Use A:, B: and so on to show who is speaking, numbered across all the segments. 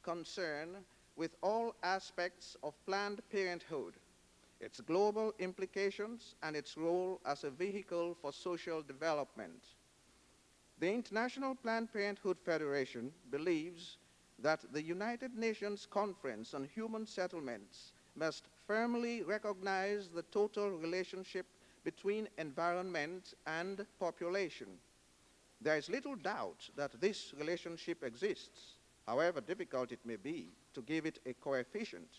A: concern with all aspects of Planned Parenthood, its global implications, and its role as a vehicle for social development. The International Planned Parenthood Federation believes that the United Nations Conference on Human Settlements must firmly recognize the total relationship between environment and population. There is little doubt that this relationship exists, however difficult it may be to give it a coefficient,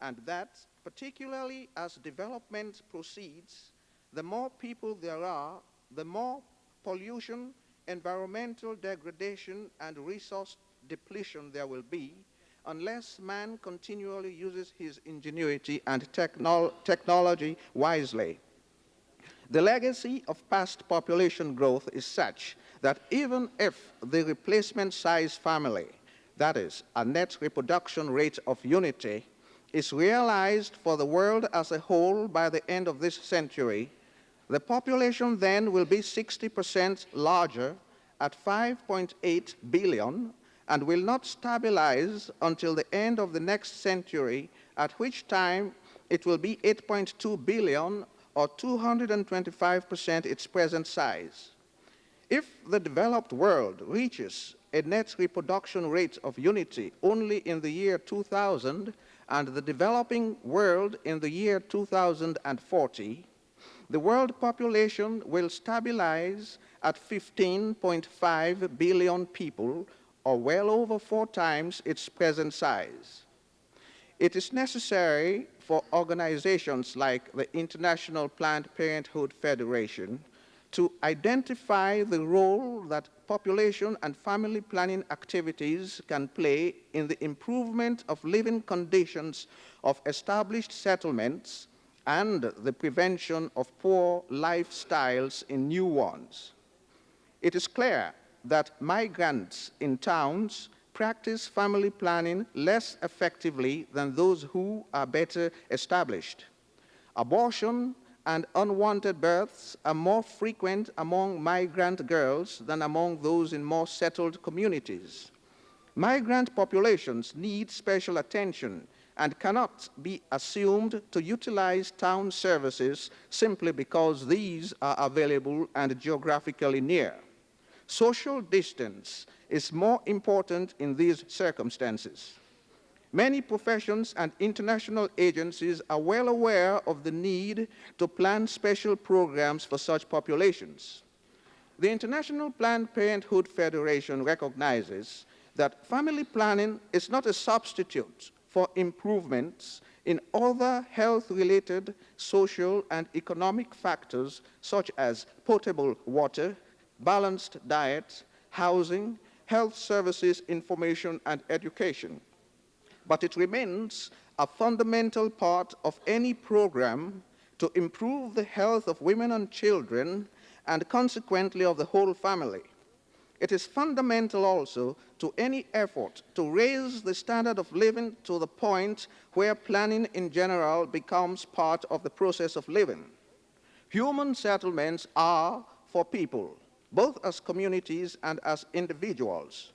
A: and that, particularly as development proceeds, the more people there are, the more pollution, environmental degradation, and resource depletion there will be, unless man continually uses his ingenuity and technology wisely. The legacy of past population growth is such that even if the replacement size family, that is, a net reproduction rate of unity, is realized for the world as a whole by the end of this century, the population then will be 60% larger at 5.8 billion and will not stabilize until the end of the next century, at which time it will be 8.2 billion or 225% its present size. If the developed world reaches a net reproduction rate of unity only in the year 2000 and the developing world in the year 2040, the world population will stabilize at 15.5 billion people, or well over 4 times its present size. It is necessary for organizations like the International Planned Parenthood Federation to identify the role that population and family planning activities can play in the improvement of living conditions of established settlements and the prevention of poor lifestyles in new ones. It is clear that migrants in towns practice family planning less effectively than those who are better established. Abortion and unwanted births are more frequent among migrant girls than among those in more settled communities. Migrant populations need special attention and cannot be assumed to utilize town services simply because these are available and geographically near. Social distance is more important in these circumstances. Many professions and international agencies are well aware of the need to plan special programs for such populations. The International Planned Parenthood Federation recognizes that family planning is not a substitute for improvements in other health-related social and economic factors such as potable water, balanced diet, housing, health services, information, and education. But it remains a fundamental part of any program to improve the health of women and children and consequently of the whole family. It is fundamental also to any effort to raise the standard of living to the point where planning in general becomes part of the process of living. Human settlements are for people, both as communities and as individuals.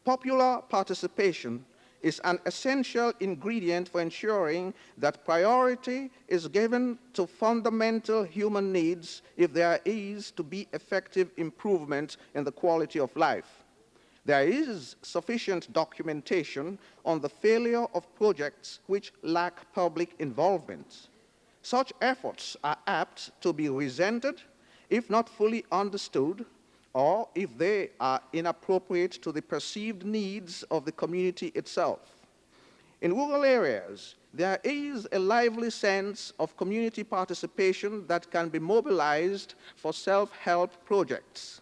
A: Popular participation is an essential ingredient for ensuring that priority is given to fundamental human needs if there is to be effective improvement in the quality of life. There is sufficient documentation on the failure of projects which lack public involvement. Such efforts are apt to be resented, if not fully understood, or if they are inappropriate to the perceived needs of the community itself. In rural areas, there is a lively sense of community participation that can be mobilized for self-help projects.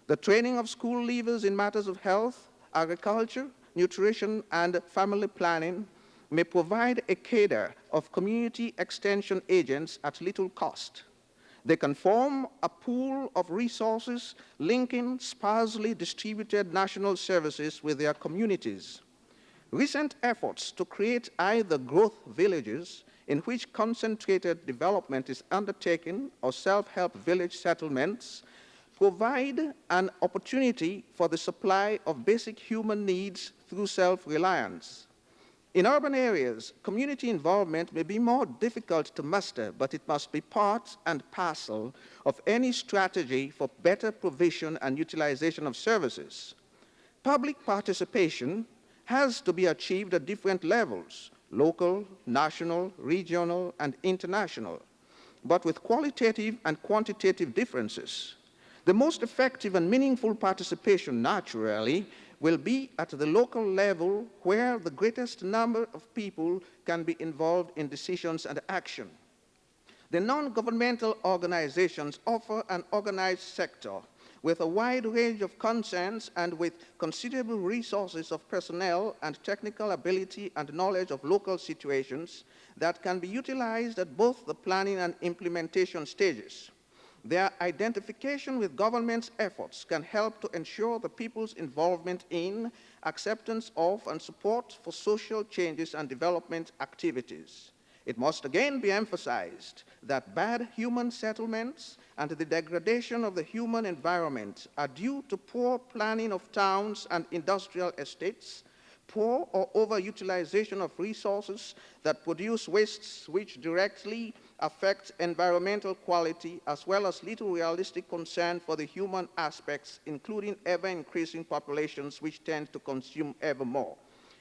A: The training of school leavers in matters of health, agriculture, nutrition, and family planning may provide a cadre of community extension agents at little cost. They can form a pool of resources linking sparsely distributed national services with their communities. Recent efforts to create either growth villages in which concentrated development is undertaken or self-help village settlements provide an opportunity for the supply of basic human needs through self-reliance. In urban areas, community involvement may be more difficult to muster, but it must be part and parcel of any strategy for better provision and utilization of services. Public participation has to be achieved at different levels: local, national, regional, and international, but with qualitative and quantitative differences. The most effective and meaningful participation, naturally, will be at the local level, where the greatest number of people can be involved in decisions and action. The non-governmental organizations offer an organized sector with a wide range of concerns and with considerable resources of personnel and technical ability and knowledge of local situations that can be utilized at both the planning and implementation stages. Their identification with government's efforts can help to ensure the people's involvement in, acceptance of, and support for social changes and development activities. It must again be emphasized that bad human settlements and the degradation of the human environment are due to poor planning of towns and industrial estates, poor or overutilization of resources that produce wastes which directly affect environmental quality, as well as little realistic concern for the human aspects, including ever-increasing populations which tend to consume ever more.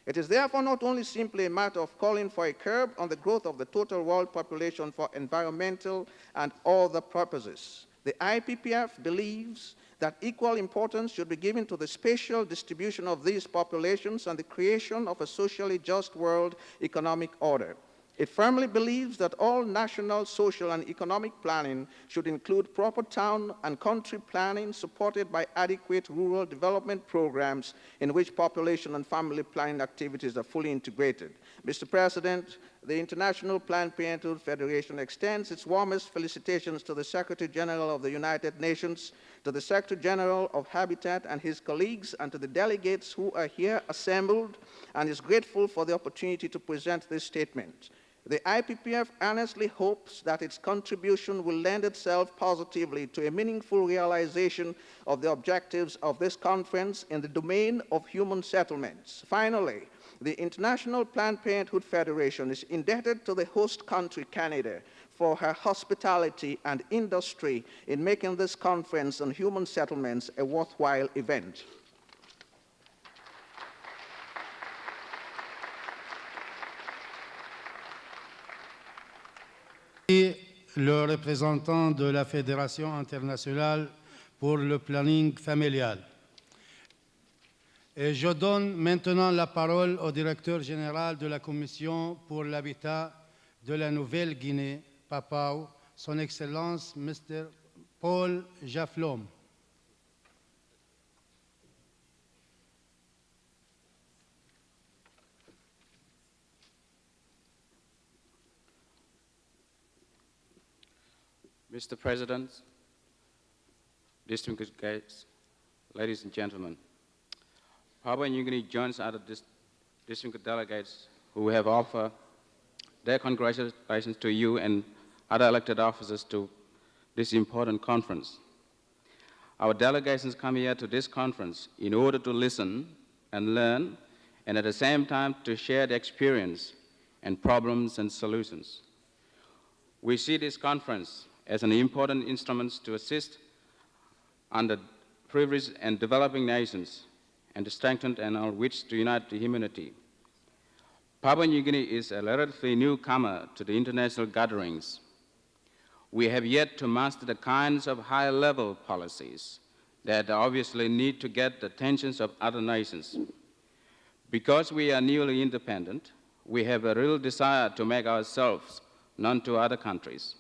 A: It is therefore not only simply a matter of calling for a curb on the growth of the total world population for environmental and other purposes. The IPPF believes that equal importance should be given to the spatial distribution of these populations and the creation of a socially just world economic order. It firmly believes that all national, social, and economic planning should include proper town and country planning supported by adequate rural development programs in which population and family planning activities are fully integrated. Mr. President, the International Planned Parenthood Federation extends its warmest felicitations to the Secretary General of the United Nations, to the Secretary General of Habitat and his colleagues, and to the delegates who are here assembled, and is grateful for the opportunity to present this statement. The IPPF earnestly hopes that its contribution will lend itself positively to a meaningful realization of the objectives of this conference in the domain of human settlements. Finally, the International Planned Parenthood Federation is indebted to the host country, Canada, for her hospitality and industry in making this conference on human settlements a worthwhile event.
B: Le représentant de la Fédération internationale pour le planning familial. Et je donne maintenant la parole au directeur général de la Commission pour l'habitat de la Nouvelle-Guinée, Papua, Son Excellence Mr. Paul Jafflom.
C: Mr. President, distinguished guests, ladies and gentlemen, Papua New Guinea joins other distinguished delegates who have offered their congratulations to you and other elected officers to this important conference. Our delegations come here to this conference in order to listen and learn, and at the same time to share the experience and problems and solutions. We see this conference as an important instrument to assist underprivileged and developing nations and to strengthen and on which to unite the humanity. Papua New Guinea is a relatively newcomer to the international gatherings. We have yet to master the kinds of high-level policies that obviously need to get the attentions of other nations. Because we are newly independent, we have a real desire to make ourselves known to other countries.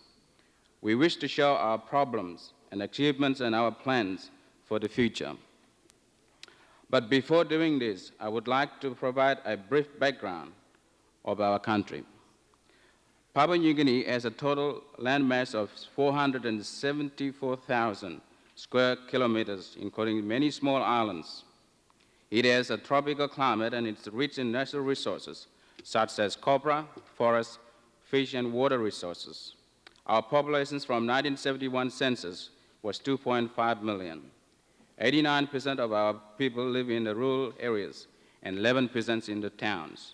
C: We wish to show our problems and achievements and our plans for the future. But before doing this, I would like to provide a brief background of our country. Papua New Guinea has a total landmass of 474,000 square kilometers, including many small islands. It has a tropical climate and it's rich in natural resources, such as copra, forests, fish, and water resources. Our populations from 1971 census was 2.5 million. 89% of our people live in the rural areas and 11% in the towns.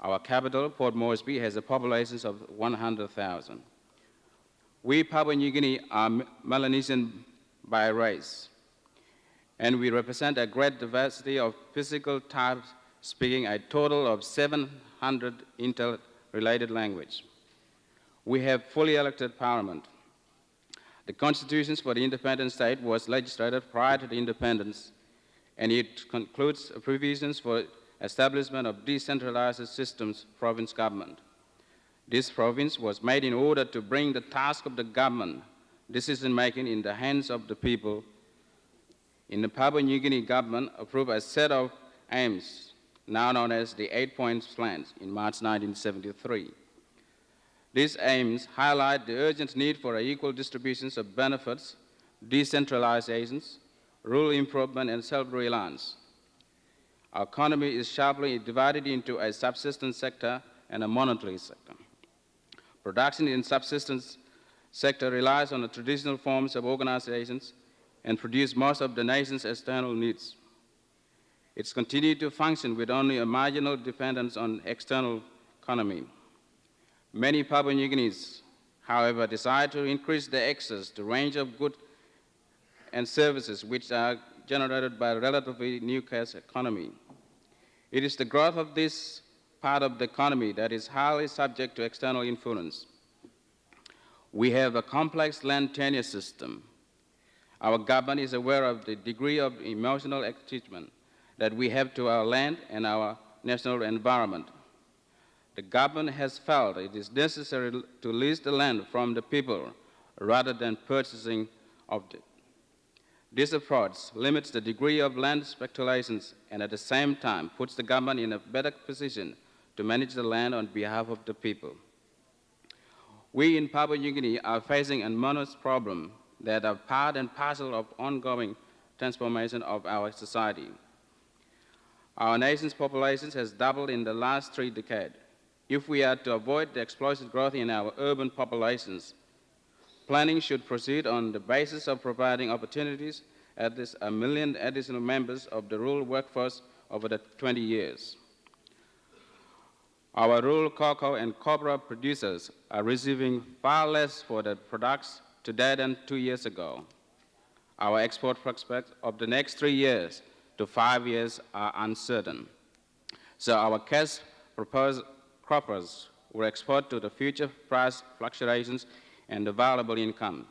C: Our capital, Port Moresby, has a population of 100,000. We Papua New Guinea are Melanesian by race, and we represent a great diversity of physical types, speaking a total of 700 interrelated languages. We have fully elected parliament. The constitutions for the independent state was legislated prior to the independence, and it concludes provisions for establishment of decentralized systems province government. This province was made in order to bring the task of the government decision-making in the hands of the people. In the Papua New Guinea government approved a set of aims, now known as the 8-point plans, in March 1973. These aims highlight the urgent need for equal distributions of benefits, decentralizations, rural improvement, and self-reliance. Our economy is sharply divided into a subsistence sector and a monetary sector. Production in subsistence sector relies on the traditional forms of organizations and produce most of the nation's external needs. It's continued to function with only a marginal dependence on external economy. Many Papua New Guineans, however, desire to increase their access to a range of goods and services which are generated by a relatively new cash economy. It is the growth of this part of the economy that is highly subject to external influence. We have a complex land tenure system. Our government is aware of the degree of emotional attachment that we have to our land and our national environment. The government has felt it is necessary to lease the land from the people rather than purchasing of it. This approach limits the degree of land speculations and at the same time puts the government in a better position to manage the land on behalf of the people. We in Papua New Guinea are facing an enormous problem that are part and parcel of ongoing transformation of our society. Our nation's population has doubled in the last 3 decades. If we are to avoid the explosive growth in our urban populations, planning should proceed on the basis of providing opportunities at least 1 million additional members of the rural workforce over the 20 years. Our rural cocoa and copra producers are receiving far less for their products today than 2 years ago. Our export prospects of the next 3 years to 5 years are uncertain. So our cash croppers will export to the future price fluctuations and available income.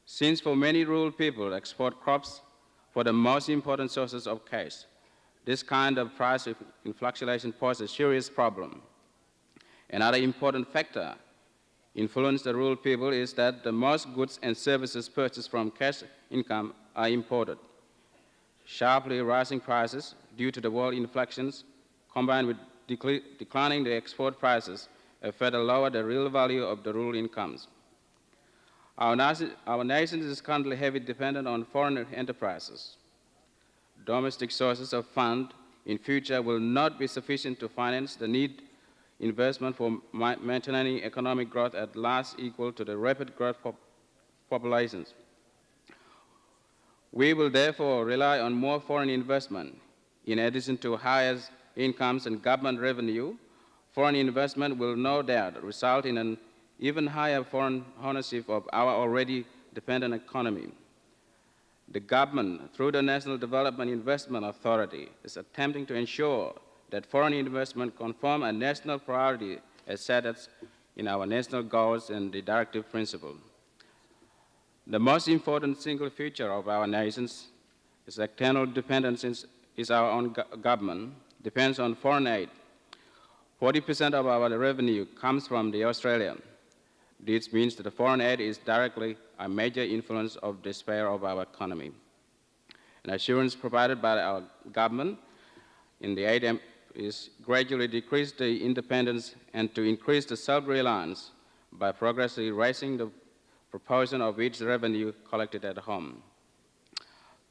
C: Since for many rural people export crops for the most important sources of cash, this kind of price fluctuation poses a serious problem. Another important factor influencing the rural people is that the most goods and services purchased from cash income are imported. Sharply rising prices due to the world inflations combined with declining the export prices have further lowered the real value of the rural incomes. Our nation is currently heavily dependent on foreign enterprises. Domestic sources of funds in future will not be sufficient to finance the need investment for maintaining economic growth at last equal to the rapid growth populations. We will therefore rely on more foreign investment. In addition to higher incomes and government revenue, foreign investment will no doubt result in an even higher foreign ownership of our already dependent economy. The government, through the National Development Investment Authority, is attempting to ensure that foreign investment conform a national priority as set in our national goals and the directive principle. The most important single feature of our nations is external dependence is our own government, depends on foreign aid. 40% of our revenue comes from Australia. This means that the foreign aid is directly a major influence of the sphere of our economy. An assurance provided by our government in the aid is gradually decrease the independence and to increase the self-reliance by progressively raising the proportion of its revenue collected at home.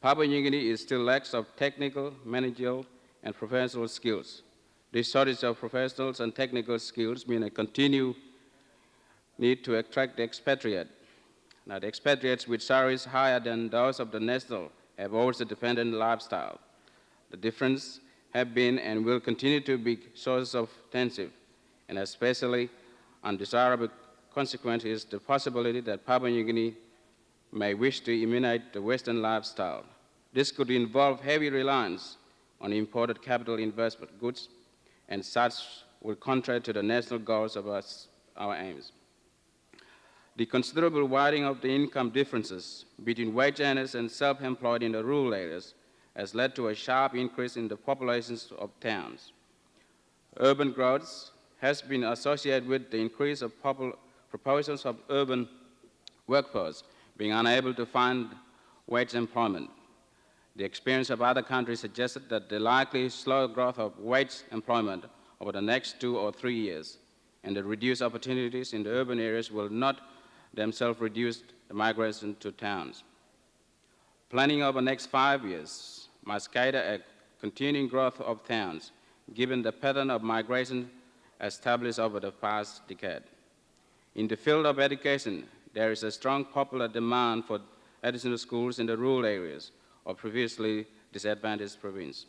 C: Papua New Guinea is still lacks of technical, managerial, and professional skills. This shortage of professionals and technical skills mean a continued need to attract the expatriate. Now, the expatriates with salaries higher than those of the national have also dependent lifestyle. The difference have been and will continue to be sources of tension, and especially undesirable consequence is the possibility that Papua New Guinea may wish to imitate the Western lifestyle. This could involve heavy reliance on imported capital investment goods, and such will contrary to the national goals of our aims. The considerable widening of the income differences between wage earners and self-employed in the rural areas has led to a sharp increase in the populations of towns. Urban growth has been associated with the increase of proportions of urban workforce being unable to find wage employment. The experience of other countries suggested that the likely slow growth of wage employment over the next 2 or 3 years and the reduced opportunities in the urban areas will not themselves reduce the migration to towns. Planning over the next 5 years must cater a continuing growth of towns, given the pattern of migration established over the past decade. In the field of education, there is a strong popular demand for additional schools in the rural areas of previously disadvantaged provinces.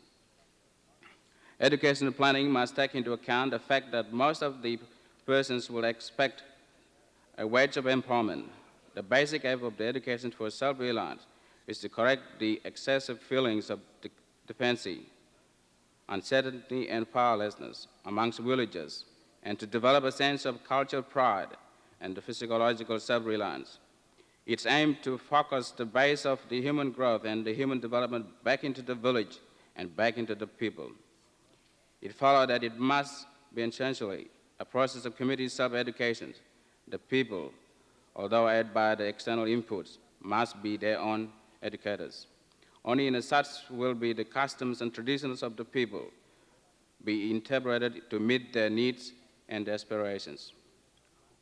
C: Educational planning must take into account the fact that most of the persons will expect a wage of employment. The basic aim of the education for self-reliance is to correct the excessive feelings of dependency, uncertainty, and powerlessness amongst villagers, and to develop a sense of cultural pride and the physiological self-reliance. It's aimed to focus the base of the human growth and the human development back into the village and back into the people. It followed that it must be essentially a process of community self-education. The people, although aided by the external inputs, must be their own educators. Only in such will be the customs and traditions of the people be interpreted to meet their needs and aspirations.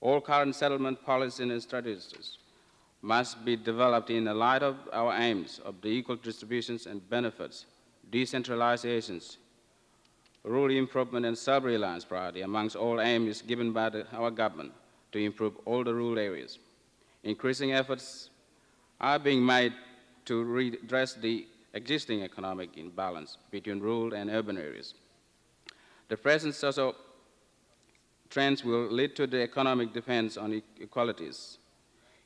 C: All current settlement policies and strategies must be developed in the light of our aims of the equal distributions and benefits, decentralizations, rural improvement, and self-reliance priority amongst all aims given by our government to improve all the rural areas. Increasing efforts are being made to redress the existing economic imbalance between rural and urban areas. The present social trends will lead to the economic dependence on inequalities.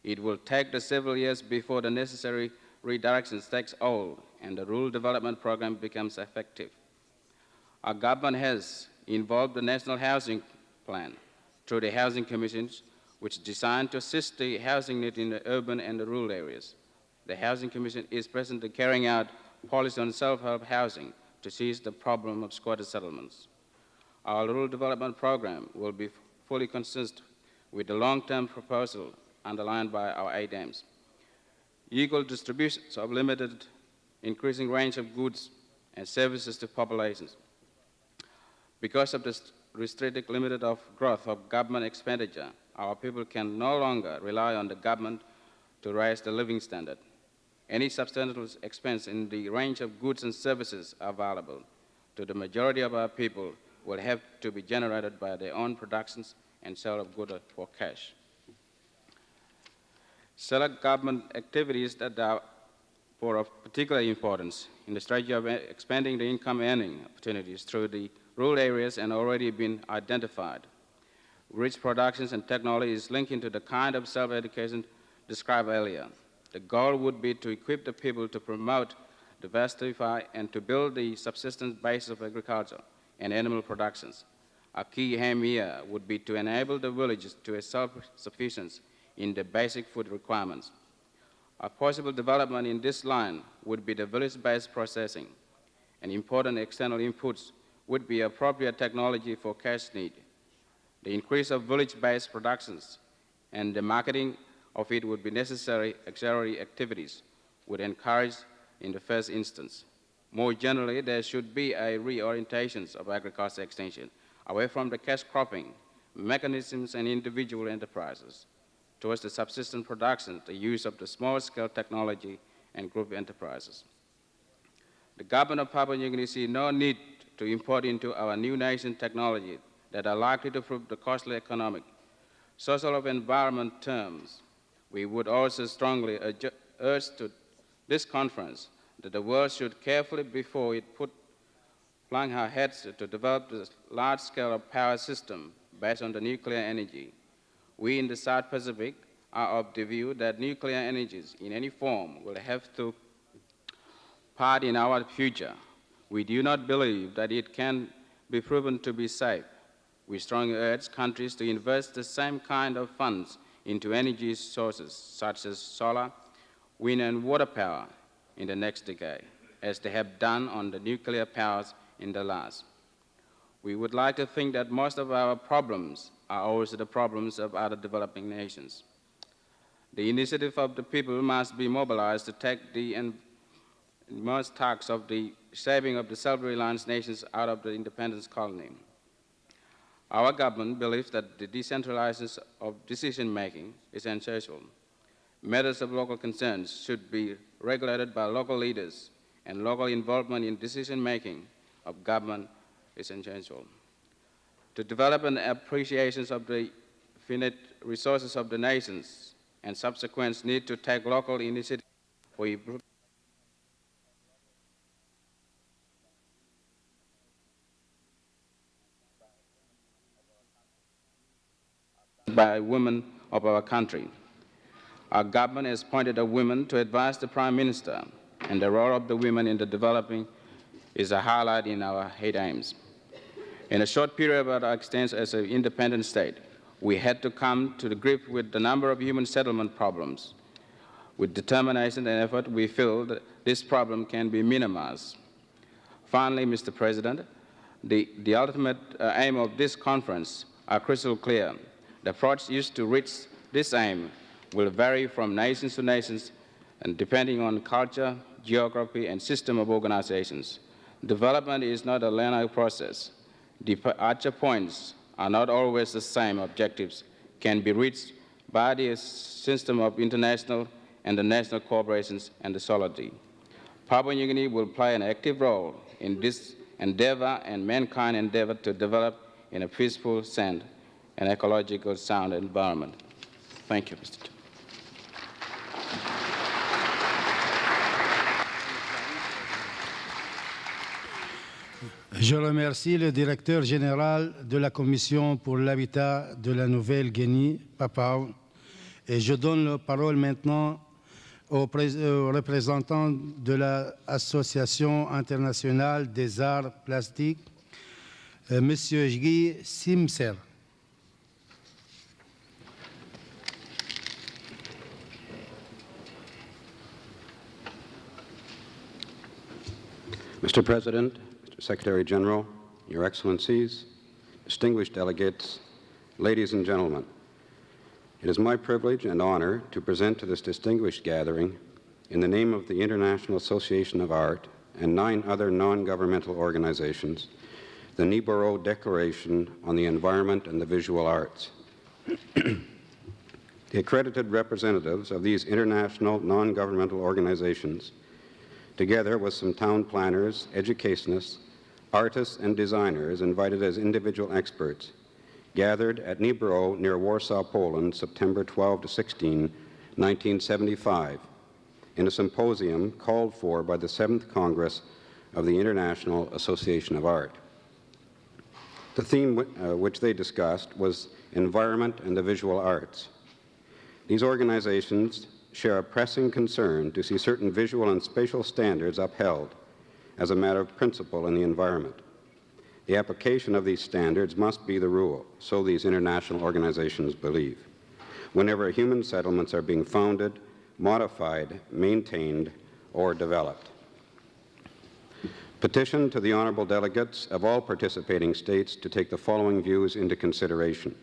C: It will take the several years before the necessary redirection takes hold and the rural development program becomes effective. Our government has involved the National Housing Plan through the Housing Commissions, which is designed to assist the housing need in the urban and the rural areas. The Housing Commission is presently carrying out policy on self-help housing to seize the problem of squatter settlements. Our rural development program will be fully consistent with the long-term proposal underlined by our 8 aims. Equal distributions of limited, increasing range of goods and services to populations. Because of the restricted limit of growth of government expenditure, our people can no longer rely on the government to raise the living standard. Any substantial expense in the range of goods and services available to the majority of our people will have to be generated by their own productions and sale of goods for cash. Select government activities that are of particular importance in the strategy of expanding the income earning opportunities through the rural areas and already been identified. Rich productions and technology is linked into the kind of self-education described earlier. The goal would be to equip the people to promote, diversify, and to build the subsistence base of agriculture and animal productions. A key aim here would be to enable the villages to a self-sufficiency in the basic food requirements. A possible development in this line would be the village-based processing, and important external inputs would be appropriate technology for cash need. The increase of village-based productions and the marketing of it would be necessary auxiliary activities would encourage in the first instance. More generally, there should be a reorientation of agriculture extension away from the cash cropping mechanisms and individual enterprises towards the subsistence production, the use of the small-scale technology and group enterprises. The government of Papua New Guinea sees no need to import into our new nation technology that are likely to prove the costly economic, social, or environment terms We would also strongly urge to this conference that the world should carefully, before it plunge our heads to develop this large-scale power system based on the nuclear energy. We in the South Pacific are of the view that nuclear energies in any form will have to part in our future. We do not believe that it can be proven to be safe. We strongly urge countries to invest the same kind of funds into energy sources such as solar, wind, and water power in the next decade, as they have done on the nuclear powers in the last. We would like to think that most of our problems are also the problems of other developing nations. The initiative of the people must be mobilized to take the most task of the saving of the self-reliant nations out of the independence colony. Our government believes that the decentralization of decision-making is essential. Matters of local concerns should be regulated by local leaders, and local involvement in decision-making of government is essential. To develop an appreciation of the finite resources of the nations and subsequent need to take local initiative for improvement by women of our country. Our government has appointed a woman to advise the Prime Minister, and the role of the women in the developing is a highlight in our 8 aims. In a short period of our existence as an independent state, we had to come to the grip with the number of human settlement problems. With determination and effort, we feel that this problem can be minimized. Finally, Mr. President, the ultimate aim of this conference are crystal clear. The approach used to reach this aim will vary from nations to nations and depending on culture, geography, and system of organizations. Development is not a linear process. Departure points are not always the same. Objectives can be reached by the system of international and the national corporations and the solidarity. Papua New Guinea will play an active role in this endeavor, and mankind endeavor to develop in a peaceful, sane, and ecological sound environment. Thank you, Mr. Chairman.
B: Je remercie le directeur général de la Commission pour l'habitat de la Nouvelle-Guinée, Papua, et je donne la parole maintenant au représentant de l'Association internationale des arts plastiques, M. Guy Simser.
D: Mr. President, Mr. Secretary General, Your Excellencies, distinguished delegates, ladies and gentlemen, it is my privilege and honor to present to this distinguished gathering, in the name of the International Association of Art and 9 other non-governmental organizations, the Niboro Declaration on the Environment and the Visual Arts. The accredited representatives of these international non-governmental organizations, together with some town planners, educationists, artists, and designers invited as individual experts, gathered at Niboro near Warsaw, Poland, September 12 to 16, 1975, in a symposium called for by the 7th Congress of the International Association of Art. The theme which they discussed was Environment and the Visual Arts. These organizations share a pressing concern to see certain visual and spatial standards upheld as a matter of principle in the environment. The application of these standards must be the rule, so these international organizations believe, whenever human settlements are being founded, modified, maintained, or developed. Petition to the honorable delegates of all participating states to take the following views into consideration.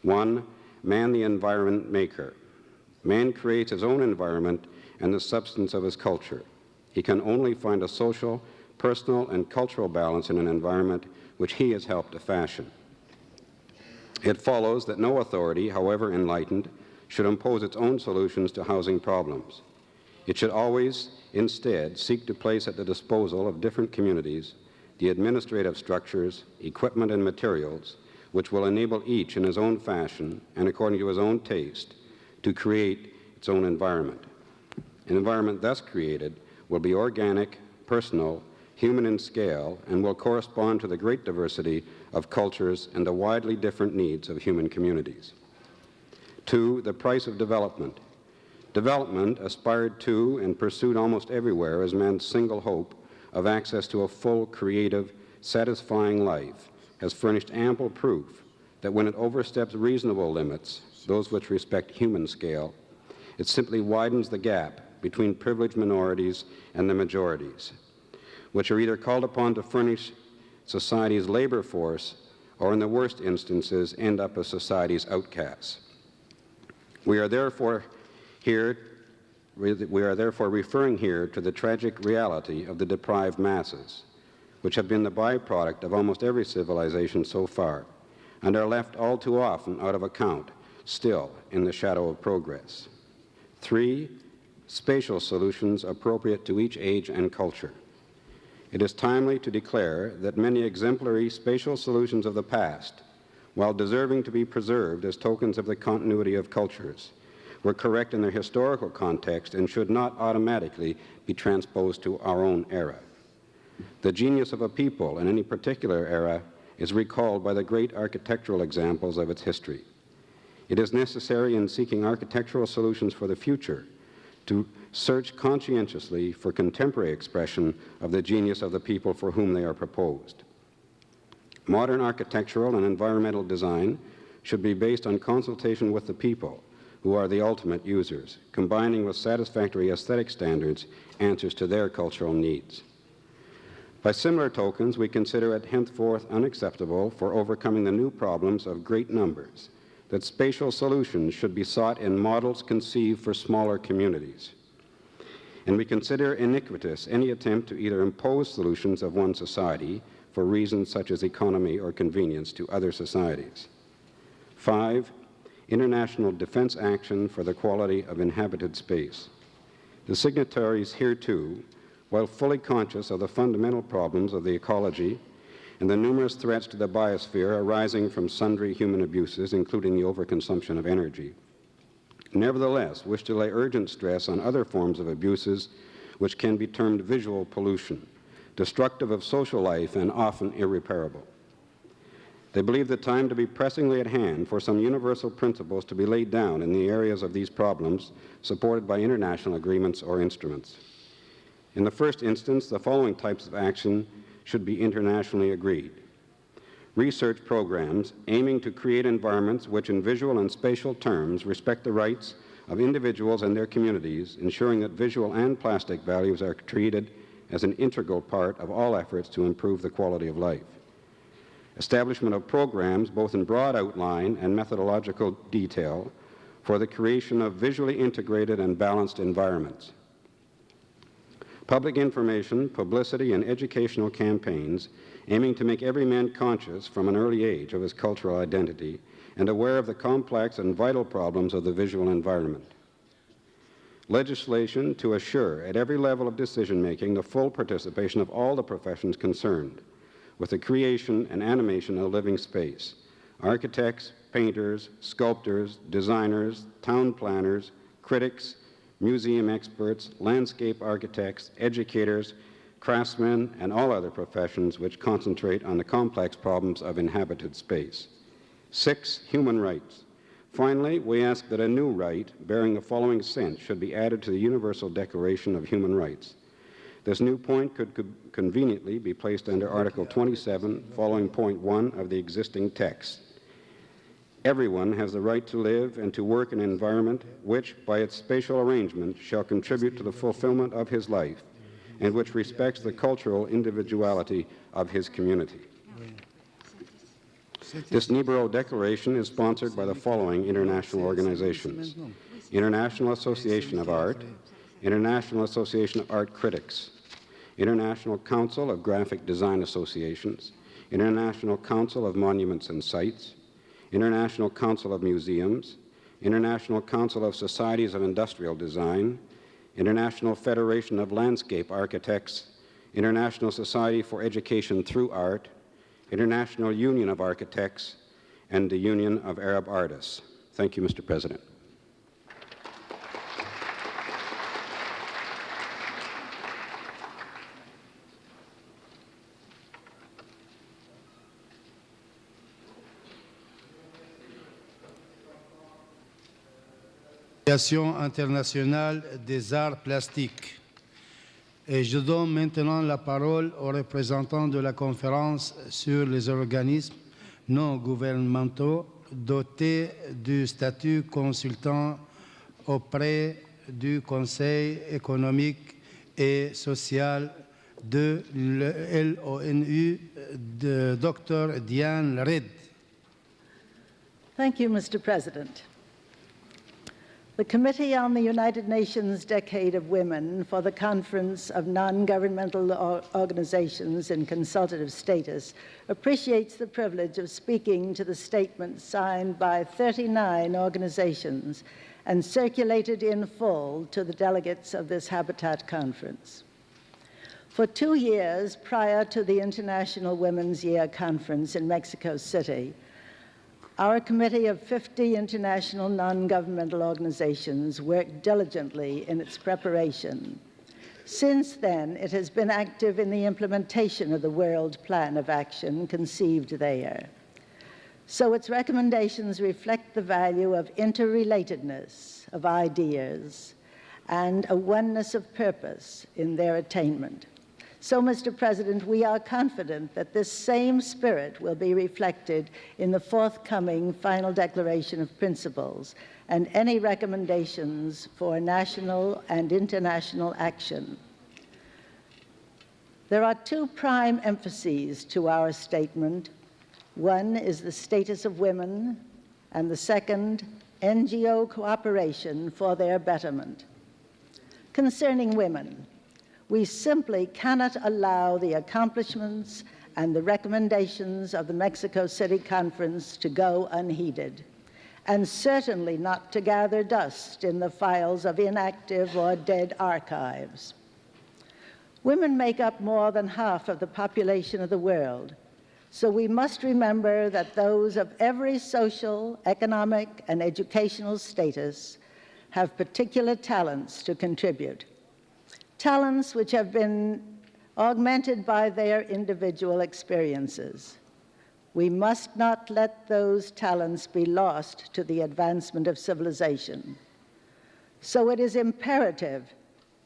D: 1, man the environment maker. Man creates his own environment and the substance of his culture. He can only find a social, personal, and cultural balance in an environment which he has helped to fashion. It follows that no authority, however enlightened, should impose its own solutions to housing problems. It should always, instead, seek to place at the disposal of different communities the administrative structures, equipment, and materials which will enable each in his own fashion and according to his own taste to create its own environment. An environment thus created will be organic, personal, human in scale, and will correspond to the great diversity of cultures and the widely different needs of human communities. 2, the price of development. Development, aspired to and pursued almost everywhere as man's single hope of access to a full, creative, satisfying life, has furnished ample proof that when it oversteps reasonable limits, those which respect human scale, it simply widens the gap between privileged minorities and the majorities, which are either called upon to furnish society's labor force or, in the worst instances, end up as society's outcasts. We are therefore referring here to the tragic reality of the deprived masses, which have been the byproduct of almost every civilization so far, and are left all too often out of account, still in the shadow of progress. 3, spatial solutions appropriate to each age and culture. It is timely to declare that many exemplary spatial solutions of the past, while deserving to be preserved as tokens of the continuity of cultures, were correct in their historical context and should not automatically be transposed to our own era. The genius of a people in any particular era is recalled by the great architectural examples of its history. It is necessary in seeking architectural solutions for the future to search conscientiously for contemporary expression of the genius of the people for whom they are proposed. Modern architectural and environmental design should be based on consultation with the people, who are the ultimate users, combining with satisfactory aesthetic standards answers to their cultural needs. By similar tokens, we consider it henceforth unacceptable for overcoming the new problems of great numbers that spatial solutions should be sought in models conceived for smaller communities. And we consider iniquitous any attempt to either impose solutions of one society for reasons such as economy or convenience to other societies. 5, international defense action for the quality of inhabited space. The signatories hereto, while fully conscious of the fundamental problems of the ecology and the numerous threats to the biosphere arising from sundry human abuses, including the overconsumption of energy, nevertheless wish to lay urgent stress on other forms of abuses which can be termed visual pollution, destructive of social life and often irreparable. They believe the time to be pressingly at hand for some universal principles to be laid down in the areas of these problems, supported by international agreements or instruments. In the first instance, the following types of action should be internationally agreed. Research programs aiming to create environments which in visual and spatial terms respect the rights of individuals and their communities, ensuring that visual and plastic values are treated as an integral part of all efforts to improve the quality of life. Establishment of programs, both in broad outline and methodological detail, for the creation of visually integrated and balanced environments. Public information, publicity, and educational campaigns aiming to make every man conscious from an early age of his cultural identity and aware of the complex and vital problems of the visual environment. Legislation to assure at every level of decision-making the full participation of all the professions concerned with the creation and animation of living space. Architects, painters, sculptors, designers, town planners, critics, museum experts, landscape architects, educators, craftsmen, and all other professions which concentrate on the complex problems of inhabited space. 6, human rights. Finally, we ask that a new right bearing the following sense should be added to the Universal Declaration of Human Rights. This new point could conveniently be placed under Article 27, following point 1 of the existing text. Everyone has the right to live and to work in an environment which, by its spatial arrangement, shall contribute to the fulfillment of his life and which respects the cultural individuality of his community. This Negro Declaration is sponsored by the following international organizations: International Association of Art, International Association of Art Critics, International Council of Graphic Design Associations, International Council of Monuments and Sites, International Council of Museums, International Council of Societies of Industrial Design, International Federation of Landscape Architects, International Society for Education Through Art, International Union of Architects, and the Union of Arab Artists. Thank you, Mr. President.
B: l'Association internationale des arts plastiques. Et je donne maintenant la parole aux représentants de la conférence sur les organismes non gouvernementaux dotés du statut consultant auprès du Conseil économique et social de l'ONU, de Dr. Diane Reid.
E: Thank you, Mr. President. The Committee on the United Nations Decade of Women for the Conference of Non-Governmental Organizations in Consultative Status appreciates the privilege of speaking to the statement signed by 39 organizations and circulated in full to the delegates of this Habitat Conference. For 2 years prior to the International Women's Year Conference in Mexico City, our committee of 50 international non-governmental organizations worked diligently in its preparation. Since then, it has been active in the implementation of the World Plan of Action conceived there. So its recommendations reflect the value of interrelatedness of ideas and a oneness of purpose in their attainment. So, Mr. President, we are confident that this same spirit will be reflected in the forthcoming final Declaration of Principles and any recommendations for national and international action. There are 2 prime emphases to our statement. One is the status of women, and the second, NGO cooperation for their betterment. Concerning women, we simply cannot allow the accomplishments and the recommendations of the Mexico City Conference to go unheeded, and certainly not to gather dust in the files of inactive or dead archives. Women make up more than half of the population of the world, so we must remember that those of every social, economic, and educational status have particular talents to contribute. Talents which have been augmented by their individual experiences. We must not let those talents be lost to the advancement of civilization. So it is imperative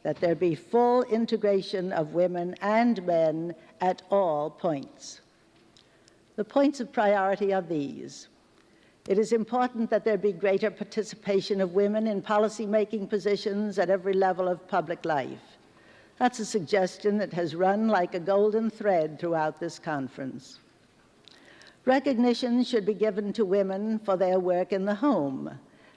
E: that there be full integration of women and men at all points. The points of priority are these. It is important that there be greater participation of women in policy-making positions at every level of public life. That's a suggestion that has run like a golden thread throughout this conference. Recognition should be given to women for their work in the home,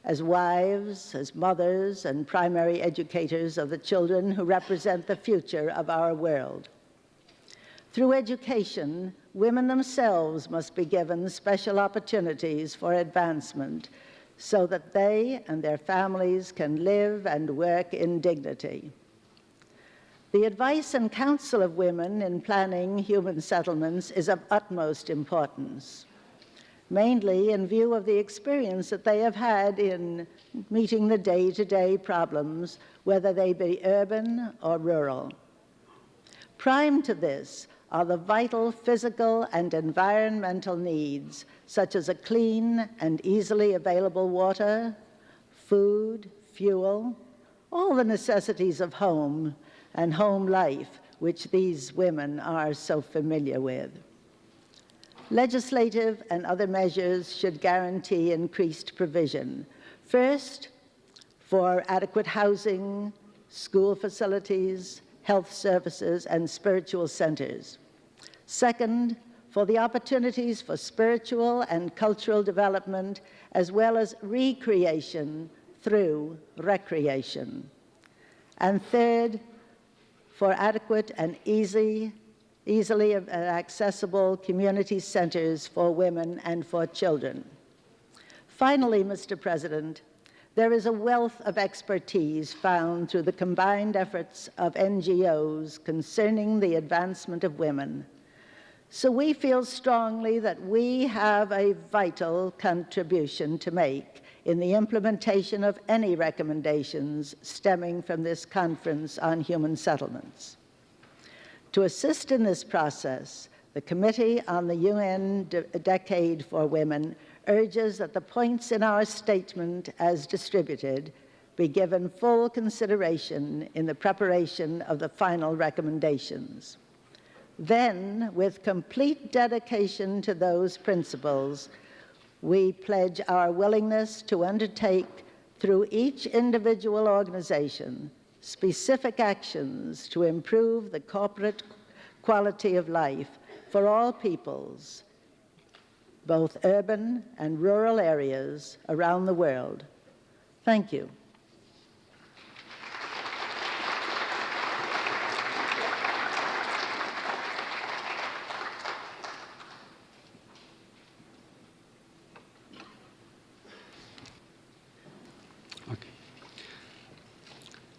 E: as wives, as mothers, and primary educators of the children who represent the future of our world. Through education, women themselves must be given special opportunities for advancement so that they and their families can live and work in dignity. The advice and counsel of women in planning human settlements is of utmost importance, mainly in view of the experience that they have had in meeting the day-to-day problems, whether they be urban or rural. Prime to this are the vital physical and environmental needs, such as a clean and easily available water, food, fuel, all the necessities of home and home life, which these women are so familiar with. Legislative and other measures should guarantee increased provision. First, for adequate housing, school facilities, health services, and spiritual centers. Second, for the opportunities for spiritual and cultural development, as well as recreation through recreation. And third, for adequate and easily accessible community centers for women and for children. Finally, Mr. President, there is a wealth of expertise found through the combined efforts of NGOs concerning the advancement of women. So we feel strongly that we have a vital contribution to make in the implementation of any recommendations stemming from this Conference on Human Settlements. To assist in this process, the Committee on the UN Decade for Women urges that the points in our statement as distributed be given full consideration in the preparation of the final recommendations. Then, with complete dedication to those principles, we pledge our willingness to undertake through each individual organization specific actions to improve the corporate quality of life for all peoples, both urban and rural areas around the world. Thank you.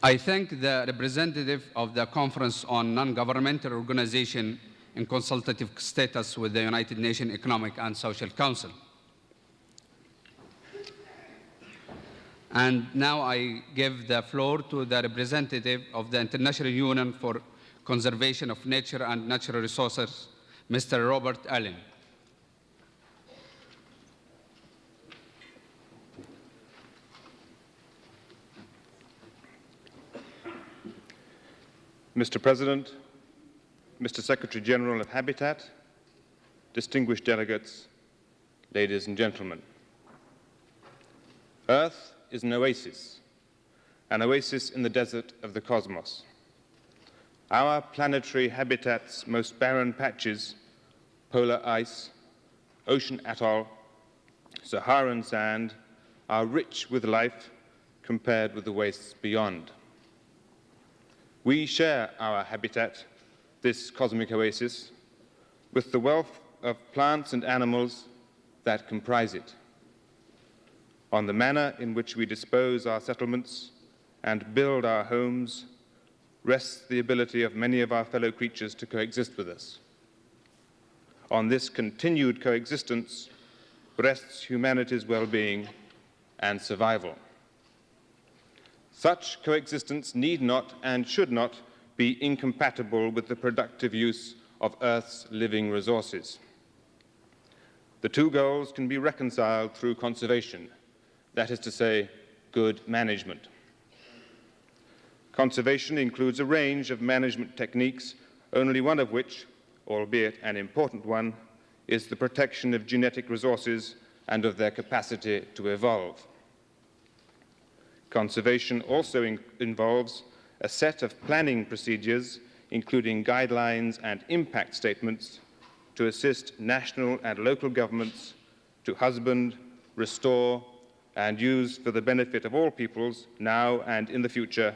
F: I thank the representative of the Conference on Non-Governmental Organization in consultative status with the United Nations Economic and Social Council. And now I give the floor to the representative of the International Union for Conservation of Nature and Natural Resources, Mr. Robert Allen.
G: Mr. President, Mr. Secretary General of Habitat, distinguished delegates, ladies and gentlemen. Earth is an oasis in the desert of the cosmos. Our planetary habitat's most barren patches, polar ice, ocean atoll, Saharan sand, are rich with life compared with the wastes beyond. We share our habitat, this cosmic oasis, with the wealth of plants and animals that comprise it. On the manner in which we dispose our settlements and build our homes rests the ability of many of our fellow creatures to coexist with us. On this continued coexistence rests humanity's well-being and survival. Such coexistence need not and should not be incompatible with the productive use of Earth's living resources. The two goals can be reconciled through conservation, that is to say, good management. Conservation includes a range of management techniques, only one of which, albeit an important one, is the protection of genetic resources and of their capacity to evolve. Conservation also involves a set of planning procedures, including guidelines and impact statements, to assist national and local governments to husband, restore, and use for the benefit of all peoples, now and in the future,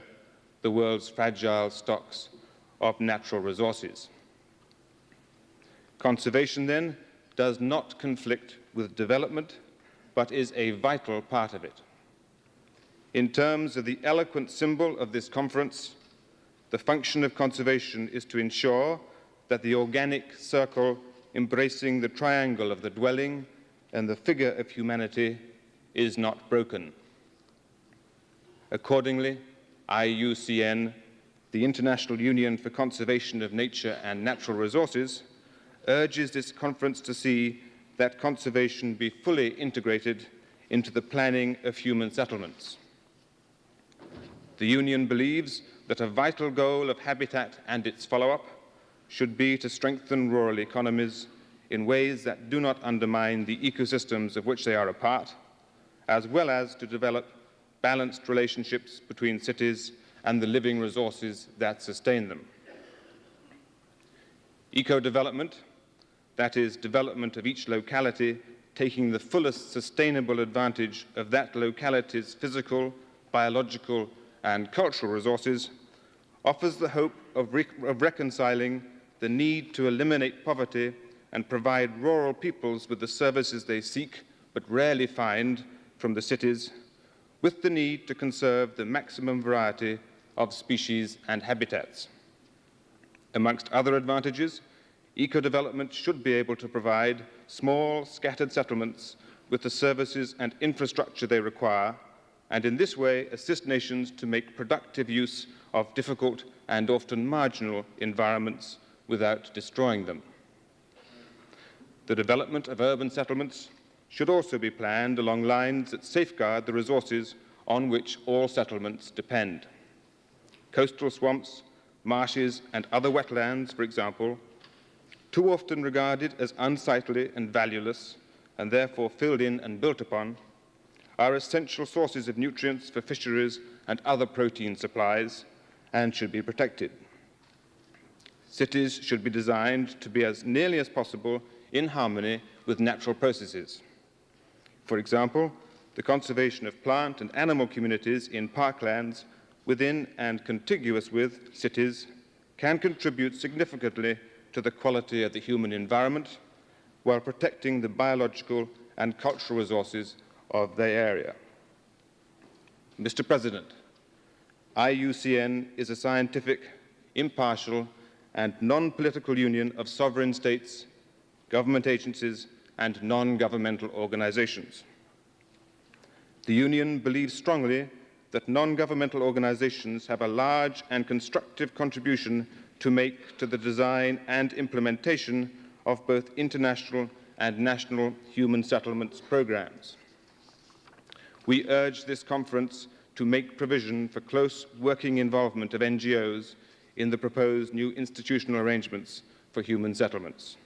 G: the world's fragile stocks of natural resources. Conservation, then, does not conflict with development, but is a vital part of it. In terms of the eloquent symbol of this conference, the function of conservation is to ensure that the organic circle embracing the triangle of the dwelling and the figure of humanity is not broken. Accordingly, IUCN, the International Union for Conservation of Nature and Natural Resources, urges this conference to see that conservation be fully integrated into the planning of human settlements. The Union believes that a vital goal of habitat and its follow-up should be to strengthen rural economies in ways that do not undermine the ecosystems of which they are a part, as well as to develop balanced relationships between cities and the living resources that sustain them. Eco-development, that is, development of each locality taking the fullest sustainable advantage of that locality's physical, biological, and cultural resources, offers the hope of reconciling the need to eliminate poverty and provide rural peoples with the services they seek but rarely find from the cities, with the need to conserve the maximum variety of species and habitats. Amongst other advantages, eco-development should be able to provide small, scattered settlements with the services and infrastructure they require, and in this way assist nations to make productive use of difficult and often marginal environments without destroying them. The development of urban settlements should also be planned along lines that safeguard the resources on which all settlements depend. Coastal swamps, marshes, and other wetlands, for example, too often regarded as unsightly and valueless, and therefore filled in and built upon, are essential sources of nutrients for fisheries and other protein supplies, and should be protected. Cities should be designed to be as nearly as possible in harmony with natural processes. For example, the conservation of plant and animal communities in parklands within and contiguous with cities can contribute significantly to the quality of the human environment while protecting the biological and cultural resources of their area. Mr. President, IUCN is a scientific, impartial, and non-political union of sovereign states, government agencies, and non-governmental organizations. The Union believes strongly that non-governmental organizations have a large and constructive contribution to make to the design and implementation of both international and national human settlements programs. We urge this conference to make provision for close working involvement of NGOs in the proposed new institutional arrangements for human settlements.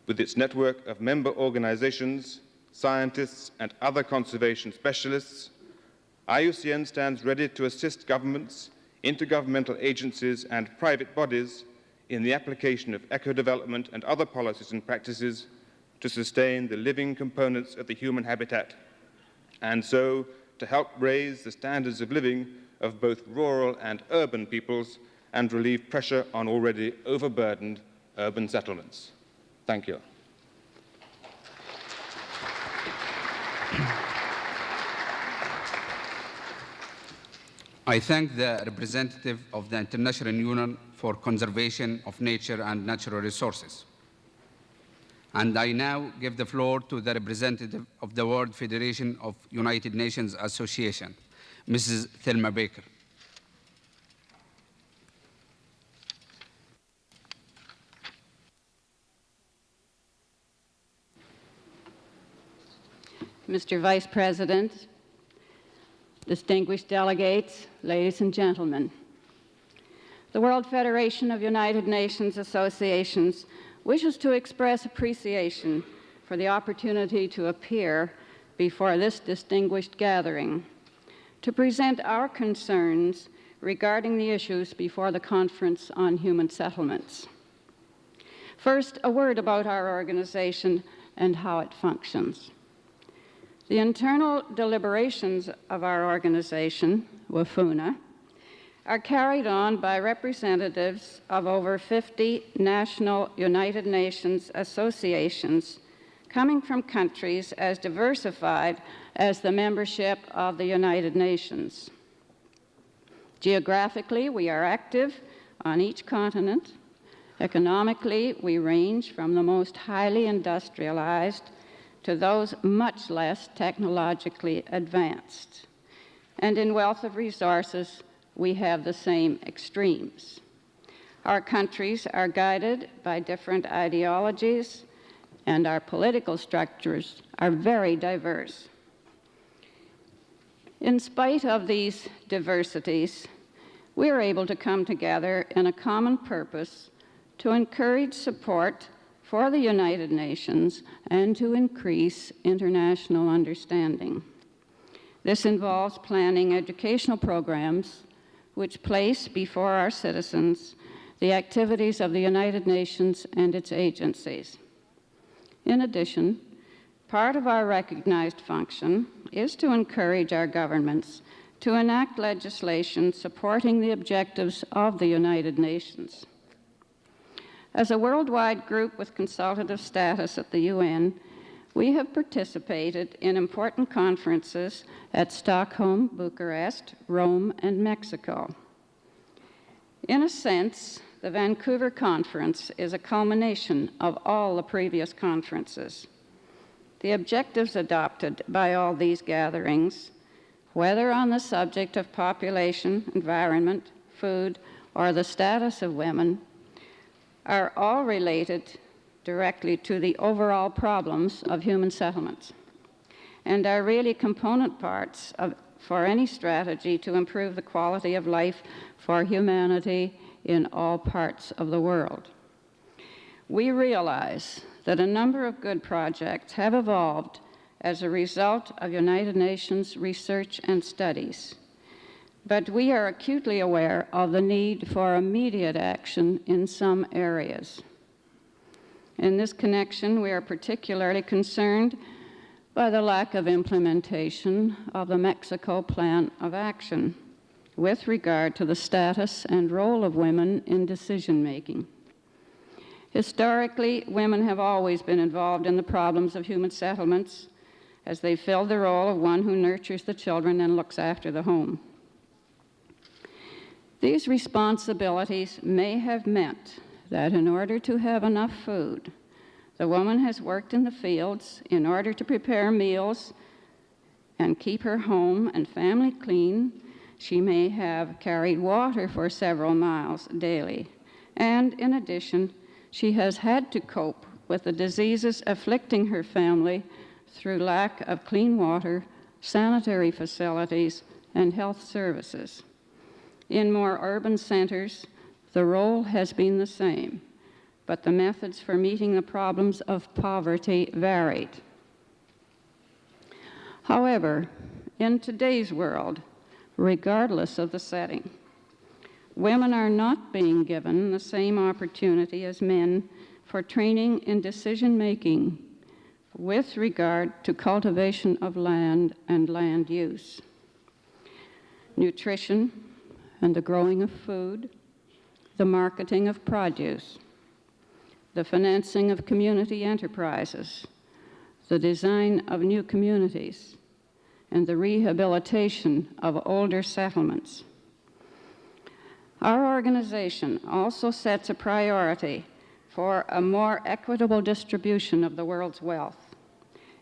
G: With its network of member organizations, scientists, and other conservation specialists, IUCN stands ready to assist governments, intergovernmental agencies, and private bodies in the application of eco-development and other policies and practices to sustain the living components of the human habitat, and so to help raise the standards of living of both rural and urban peoples and relieve pressure on already overburdened urban settlements. Thank you.
F: I thank the representative of the International Union for Conservation of Nature and Natural Resources. And I now give the floor to the representative of the World Federation of United Nations Association, Mrs. Thelma Baker.
H: Mr. Vice President, distinguished delegates, ladies and gentlemen, the World Federation of United Nations Associations wishes to express appreciation for the opportunity to appear before this distinguished gathering to present our concerns regarding the issues before the Conference on Human Settlements. First, a word about our organization and how it functions. The internal deliberations of our organization, WAFUNA, are carried on by representatives of over 50 national United Nations associations coming from countries as diversified as the membership of the United Nations. Geographically, we are active on each continent. Economically, we range from the most highly industrialized to those much less technologically advanced. And in wealth of resources, we have the same extremes. Our countries are guided by different ideologies, and our political structures are very diverse. In spite of these diversities, we are able to come together in a common purpose to encourage support for the United Nations and to increase international understanding. This involves planning educational programs which place before our citizens the activities of the United Nations and its agencies. In addition, part of our recognized function is to encourage our governments to enact legislation supporting the objectives of the United Nations. As a worldwide group with consultative status at the UN, we have participated in important conferences at Stockholm, Bucharest, Rome, and Mexico. In a sense, the Vancouver conference is a culmination of all the previous conferences. The objectives adopted by all these gatherings, whether on the subject of population, environment, food, or the status of women, are all related directly to the overall problems of human settlements. and are really component parts for any strategy to improve the quality of life for humanity in all parts of the world. We realize that a number of good projects have evolved as a result of United Nations research and studies, but we are acutely aware of the need for immediate action in some areas. In this connection, we are particularly concerned by the lack of implementation of the Mexico Plan of Action with regard to the status and role of women in decision-making. Historically, women have always been involved in the problems of human settlements as they filled the role of one who nurtures the children and looks after the home. These responsibilities may have meant that in order to have enough food, the woman has worked in the fields in order to prepare meals and keep her home and family clean. She may have carried water for several miles daily. And in addition, she has had to cope with the diseases afflicting her family through lack of clean water, sanitary facilities, and health services. In more urban centers, the role has been the same, but the methods for meeting the problems of poverty varied. However, in today's world, regardless of the setting, women are not being given the same opportunity as men for training in decision-making with regard to cultivation of land and land use, nutrition and the growing of food, the marketing of produce, the financing of community enterprises, the design of new communities, and the rehabilitation of older settlements. Our organization also sets a priority for a more equitable distribution of the world's wealth.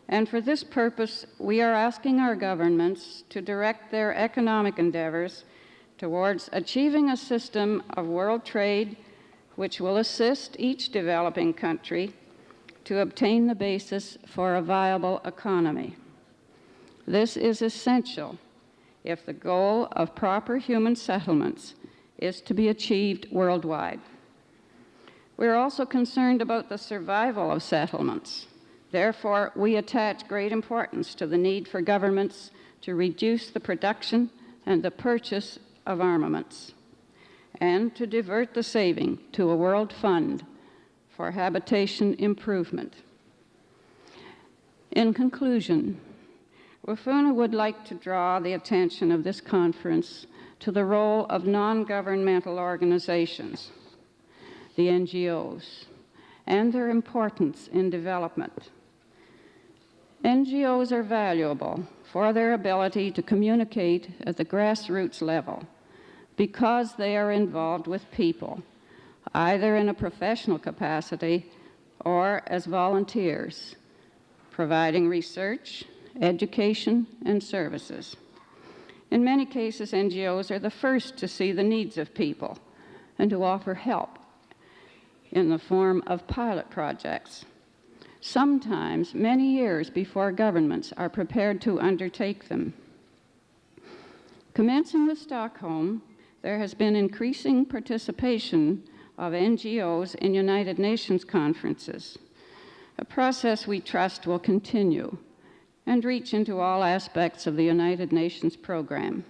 H: And for this purpose, we are asking our governments to direct their economic endeavors towards achieving a system of world trade which will assist each developing country to obtain the basis for a viable economy. This is essential if the goal of proper human settlements is to be achieved worldwide. We're also concerned about the survival of settlements. Therefore, we attach great importance to the need for governments to reduce the production and the purchase of armaments, and to divert the saving to a world fund for habitation improvement. In conclusion, Wafuna would like to draw the attention of this conference to the role of non-governmental organizations, the NGOs, and their importance in development. NGOs are valuable for their ability to communicate at the grassroots level because they are involved with people, either in a professional capacity or as volunteers, providing research, education, and services. In many cases, NGOs are the first to see the needs of people and to offer help in the form of pilot projects, sometimes many years before governments are prepared to undertake them. Commencing with Stockholm, there has been increasing participation of NGOs in United Nations conferences, a process we trust will continue and reach into all aspects of the United Nations program.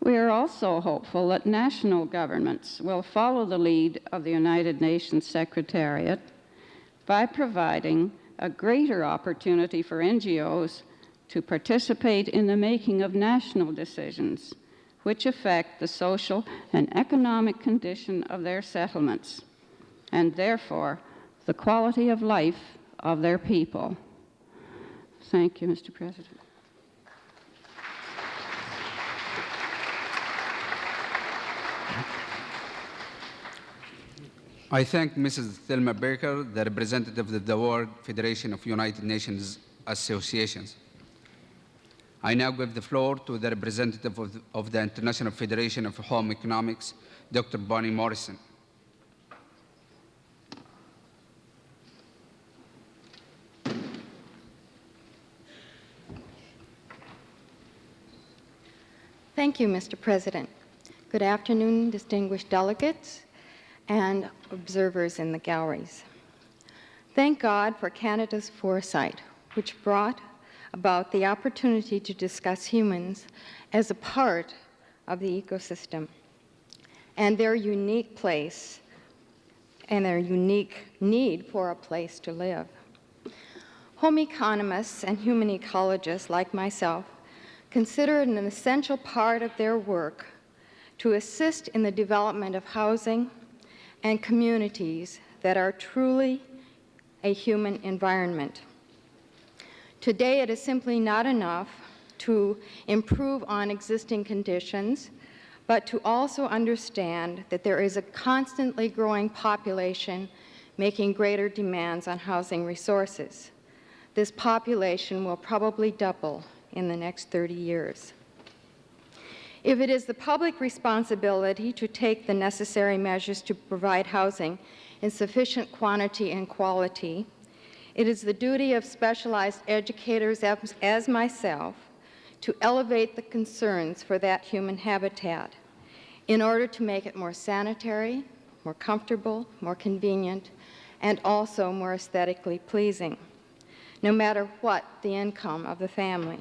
H: We are also hopeful that national governments will follow the lead of the United Nations Secretariat by providing a greater opportunity for NGOs to participate in the making of national decisions which affect the social and economic condition of their settlements, and therefore the quality of life of their people. Thank you, Mr. President.
F: I thank Mrs. Thelma Baker, the representative of the World Federation of United Nations Associations. I now give the floor to the representative of the International Federation of Home Economics, Dr. Bonnie Morrison.
I: Thank you, Mr. President. Good afternoon, distinguished delegates and observers in the galleries. Thank God for Canada's foresight, which brought about the opportunity to discuss humans as a part of the ecosystem and their unique place and their unique need for a place to live. Home economists and human ecologists like myself consider it an essential part of their work to assist in the development of housing and communities that are truly a human environment. Today, it is simply not enough to improve on existing conditions, but to also understand that there is a constantly growing population making greater demands on housing resources. This population will probably double in the next 30 years. If it is the public responsibility to take the necessary measures to provide housing in sufficient quantity and quality, it is the duty of specialized educators as myself to elevate the concerns for that human habitat in order to make it more sanitary, more comfortable, more convenient, and also more aesthetically pleasing, no matter what the income of the family.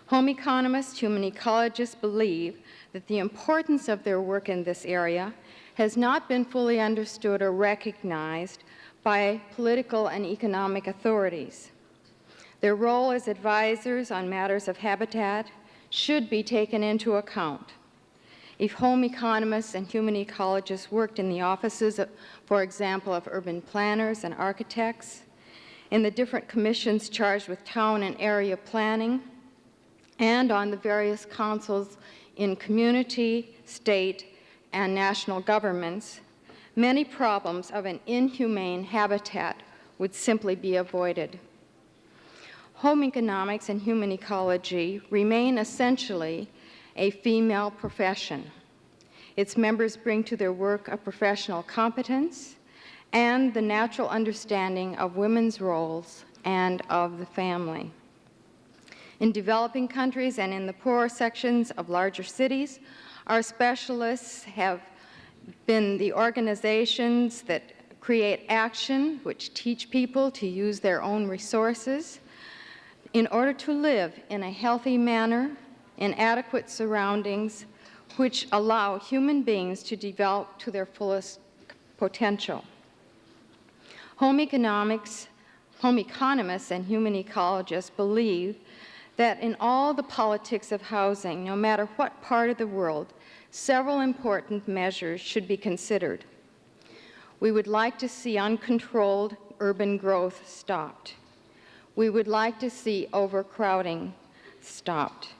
I: Home economists, human ecologists believe that the importance of their work in this area has not been fully understood or recognized by political and economic authorities. Their role as advisors on matters of habitat should be taken into account. If home economists and human ecologists worked in the offices, for example, of urban planners and architects, in the different commissions charged with town and area planning, and on the various councils in community, state, and national governments, many problems of an inhumane habitat would simply be avoided. Home economics and human ecology remain essentially a female profession. Its members bring to their work a professional competence and the natural understanding of women's roles and of the family. In developing countries and in the poorer sections of larger cities, our specialists have been the organizations that create action, which teach people to use their own resources in order to live in a healthy manner, in adequate surroundings, which allow human beings to develop to their fullest potential. Home economists and human ecologists believe that in all the politics of housing, no matter what part of the world, several important measures should be considered. We would like to see uncontrolled urban growth stopped. We would like to see overcrowding stopped.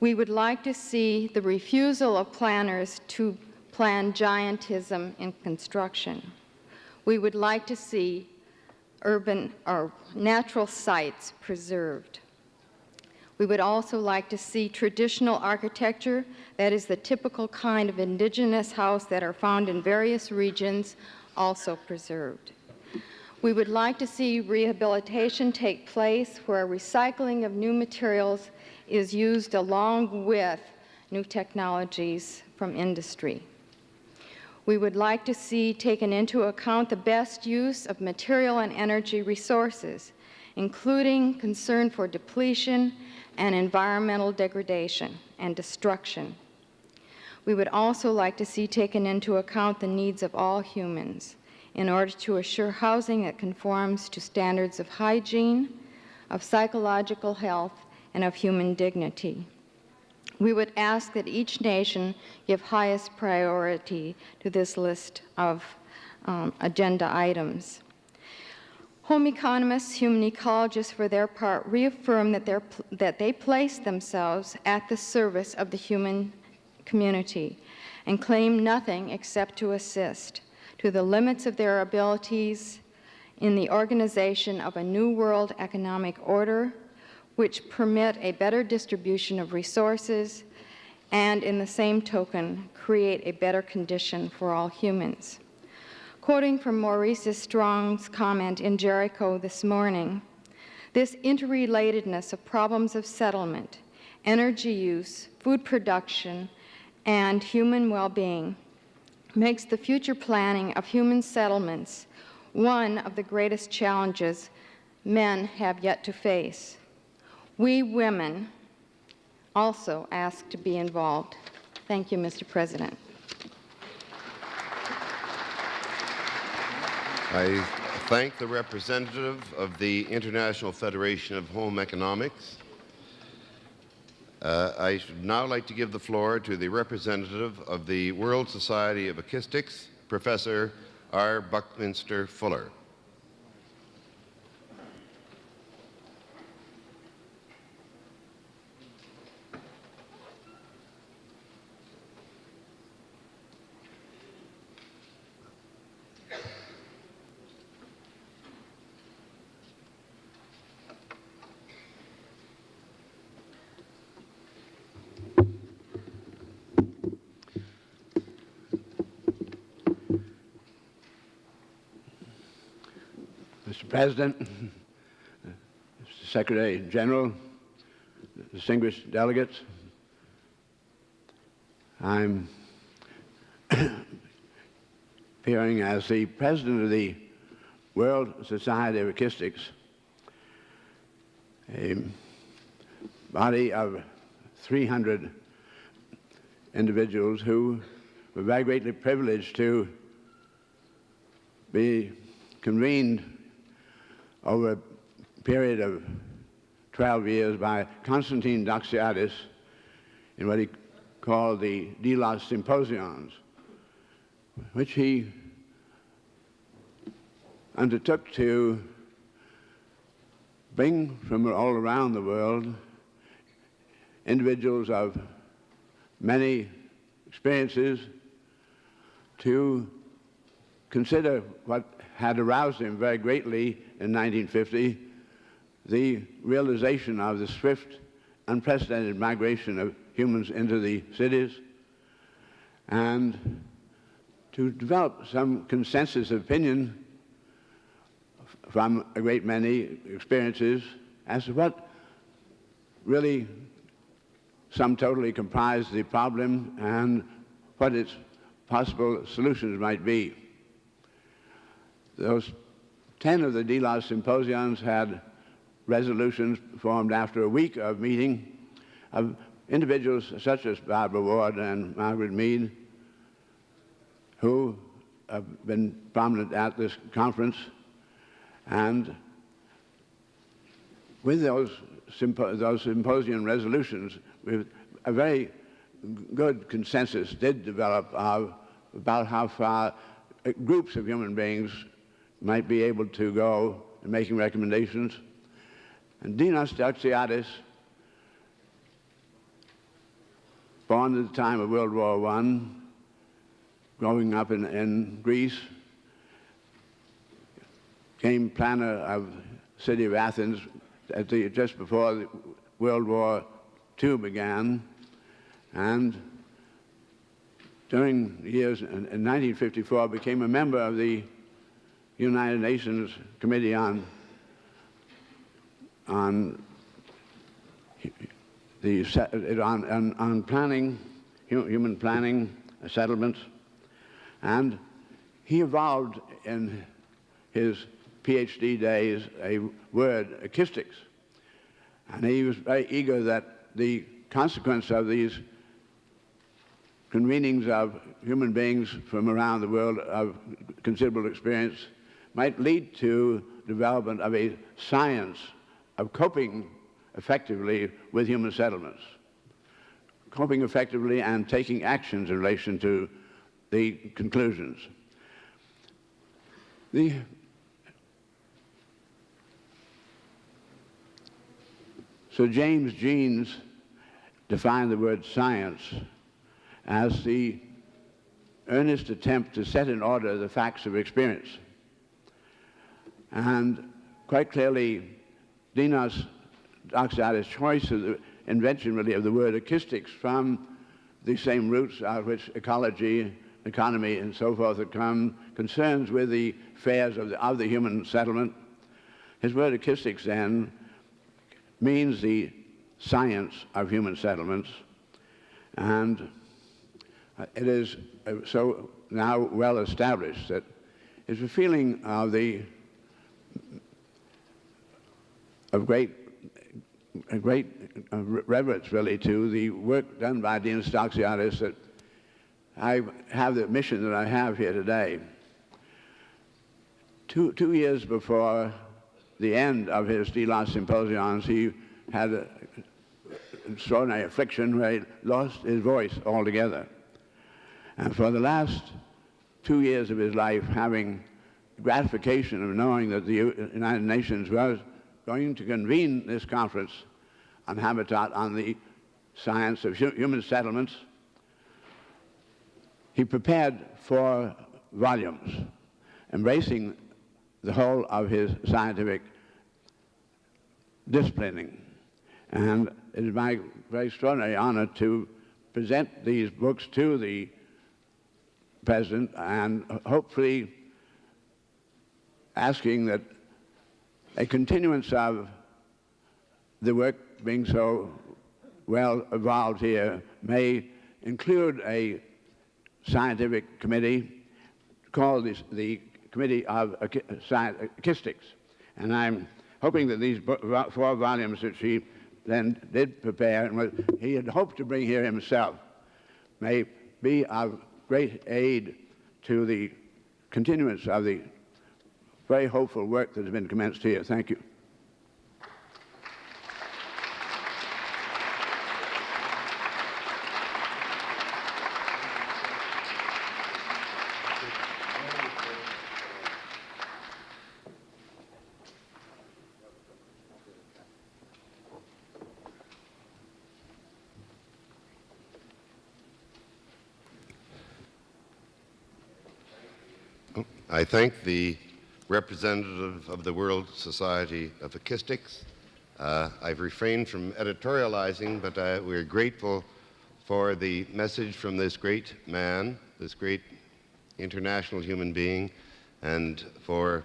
I: We would like to see the refusal of planners to plan giantism in construction. We would like to see urban or natural sites preserved. We would also like to see traditional architecture, that is the typical kind of indigenous house that are found in various regions, also preserved. We would like to see rehabilitation take place where recycling of new materials is used along with new technologies from industry. We would like to see taken into account the best use of material and energy resources, including concern for depletion and environmental degradation and destruction. We would also like to see taken into account the needs of all humans in order to assure housing that conforms to standards of hygiene, of psychological health, and of human dignity. We would ask that each nation give highest priority to this list of agenda items. Home economists, human ecologists, for their part, reaffirm that they place themselves at the service of the human community and claim nothing except to assist to the limits of their abilities in the organization of a new world economic order which permit a better distribution of resources and, in the same token, create a better condition for all humans. Quoting from Maurice Strong's comment in Jericho this morning, this interrelatedness of problems of settlement energy use, food production, and human well-being makes the future planning of human settlements one of the greatest challenges men have yet to face. We women also ask to be involved. Thank you, Mr. President.
J: I thank the representative of the International Federation of Home Economics. I should now like to give the floor to the representative of the World Society of Ekistics, Professor R. Buckminster Fuller.
K: Mr. President, Mr. Secretary General, distinguished delegates, I'm appearing as the President of the World Society of Ekistics, a body of 300 individuals who were very greatly privileged to be convened over a period of 12 years by Constantine Doxiadis in what he called the Delos Symposions, which he undertook to bring from all around the world individuals of many experiences to consider what had aroused him very greatly in 1950, the realization of the swift, unprecedented migration of humans into the cities, and to develop some consensus of opinion from a great many experiences as to what really sum totally comprised the problem and what its possible solutions might be. Those 10 of the Delos Symposions had resolutions formed after a week of meeting of individuals such as Barbara Ward and Margaret Mead, who have been prominent at this conference. And with those symposium resolutions, a very good consensus did develop about how far groups of human beings might be able to go in making recommendations. And Dinos Doxiadis, born at the time of World War I, growing up in Greece, became planner of the city of Athens just before World War II began, and during the years in 1954 became a member of the United Nations Committee on planning, human planning, settlements, and he evolved in his PhD days a word, Ekistics, and he was very eager that the consequence of these convenings of human beings from around the world of considerable experience might lead to development of a science of coping effectively with human settlements, coping effectively and taking actions in relation to the conclusions. So James Jeans defined the word science as the earnest attempt to set in order the facts of experience. And quite clearly, Dinos Doxiadis' choice of the invention really of the word ekistics from the same roots out of which ecology, economy, and so forth have come, concerns with the affairs of the human settlement. His word ekistics then means the science of human settlements, and it is so now well established that it's a feeling of great reverence, really, to the work done by Dean Stoxiadis, that I have the mission that I have here today. Two years before the end of his DLOS symposiums, he had an extraordinary affliction where he lost his voice altogether. And for the last 2 years of his life, having gratification of knowing that the United Nations was going to convene this conference on habitat, on the science of human settlements, he prepared 4 volumes, embracing the whole of his scientific disciplining. And it is my very extraordinary honor to present these books to the President, and hopefully asking that a continuance of the work being so well evolved here may include a scientific committee called the Committee of Ekistics. And I'm hoping that these 4 volumes which he then did prepare, and what he had hoped to bring here himself, may be of great aid to the continuance of the very hopeful work that has been commenced here. Thank you.
J: I thank the representative of the World Society of Ekistics. I've refrained from editorializing, but we're grateful for the message from this great man, this great international human being, and for